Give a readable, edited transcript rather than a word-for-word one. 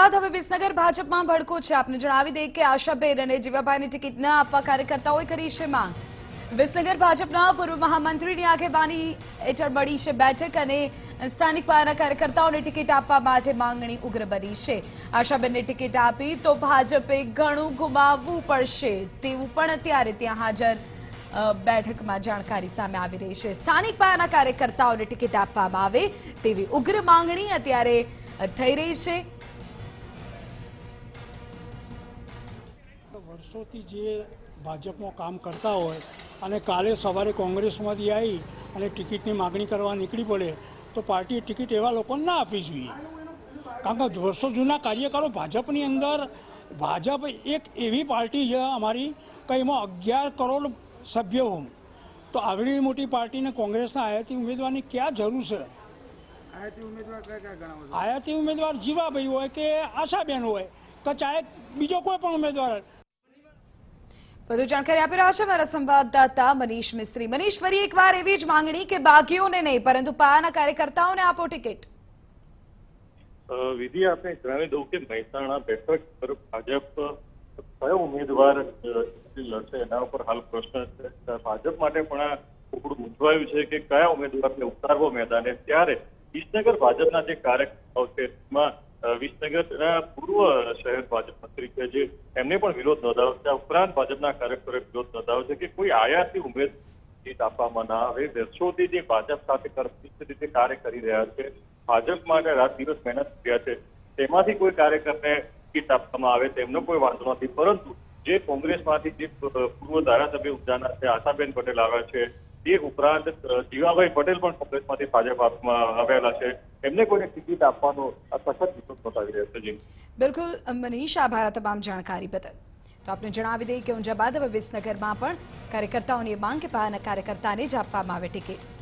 બાદ હવે વિસનગર ભાજપમાં ભડકો છે। આપને જણાવી દઈએ કે આશાબેન અને જીવાભાઈની ટિકિટ ન આપવા કાર્યકર્તાઓએ કરી છે માંગ। વિસનગર ભાજપના પૂર્વ મહામંત્રીની આગેવાની હેઠળ મળી છે બેઠક અને સ્થાનિક પાયાના કાર્યકર્તાઓને ટિકિટ આપવા માટે માંગણી ઉગ્ર બની છે। આશાબેનને ટિકિટ આપી તો ભાજપે ઘણું ગુમાવવું પડશે તેવું પણ અત્યારે ત્યાં હાજર બેઠકમાં જાણકારી સામે આવી રહી છે। સ્થાનિક પાયાના કાર્યકર્તાઓને ટિકિટ આપવામાં આવે તેવી ઉગ્ર માંગણી અત્યારે થઈ રહી છે। વર્ષોથી જે ભાજપમાં કામ કરતા હોય અને કાલે સવારે કોંગ્રેસમાંથી આવી અને ટિકિટની માગણી કરવા નીકળી પડે તો પાર્ટીએ ટિકિટ એવા લોકોને ના આપવી જોઈએ, કારણ કે વર્ષો જૂના કાર્યકરો ભાજપની અંદર ભાજપ એક એવી પાર્ટી છે અમારી કે એમાં 11 કરોડ સભ્યો હોમ તો આવડી મોટી પાર્ટીને કોંગ્રેસના આયાતી ઉમેદવારની ક્યાં જરૂર છે? આયાતી ઉમેદવાર જીવાભાઈ હોય કે આશાબેન હોય તો ચાહે બીજો કોઈ પણ ઉમેદવાર। વધુ જાણકારી આપી રહ્યા છે મારા સંવાદદાતા મનીષ મિસ્ત્રી। મનીષ, ફરી એકવાર એવી જ માંગણી કે બાગીઓને નહીં પરંતુ પાયાના કાર્યકર્તાઓને આપો ટિકિટ। વિધિ, આપણે જણાવી દઉં કે મહેસાણા બેઠક પર ભાજપ કયો ઉમેદવાર લડશે એના ઉપર હાલ પ્રશ્ન છે। ભાજપ માટે પણ આ થોડું મૂંઝવાયું છે કે કયા ઉમેદવારને ઉતારવો મેદાને। ત્યારે વિસનગર ભાજપના જે કાર્યકર્તાઓ છે એમાં વિસનગરના પૂર્વ શહેર ભાજપ મંત્રી છે જે એમને પણ વિરોધ નોંધાવ્યો છે। આ ઉપરાંત ભાજપના કાર્યકરોએ વિરોધ નોંધાવ્યો છે કે કોઈ આયાતી ઉમેદવાર આપવામાં ના આવે। વર્ષોથી જે ભાજપ સાથે રીતે કાર્ય કરી રહ્યા છે, ભાજપ માટે રાત દિવસ મહેનત કર્યા છે, તેમાંથી કોઈ કાર્યકરને ટિકિટ આપવામાં આવે તેમનો કોઈ વાંધો નથી, પરંતુ જે કોંગ્રેસમાંથી જે પૂર્વ ધારાસભ્ય ઉદ્યાના છે આશાબેન પટેલ આવ્યા છે, એ ઉપરાંત જીવાભાઈ પટેલ પણ કોંગ્રેસમાંથી ભાજપમાં આવેલા છે, એમને કોઈને ટિકિટ આપવાનો આ સખત વિરોધ નોંધાવી રહ્યો છે। બિલકુલ મનીષ, આભાર તમામ જાણકારી બદલ। તો આપણે જણાવી દઈએ કે ઊંઝા બાદ હવે વિસનગરમાં પણ કાર્યકર્તાઓની માંગ કે પાયાના કાર્યકર્તાને જ આપવામાં આવે ટિકિટ।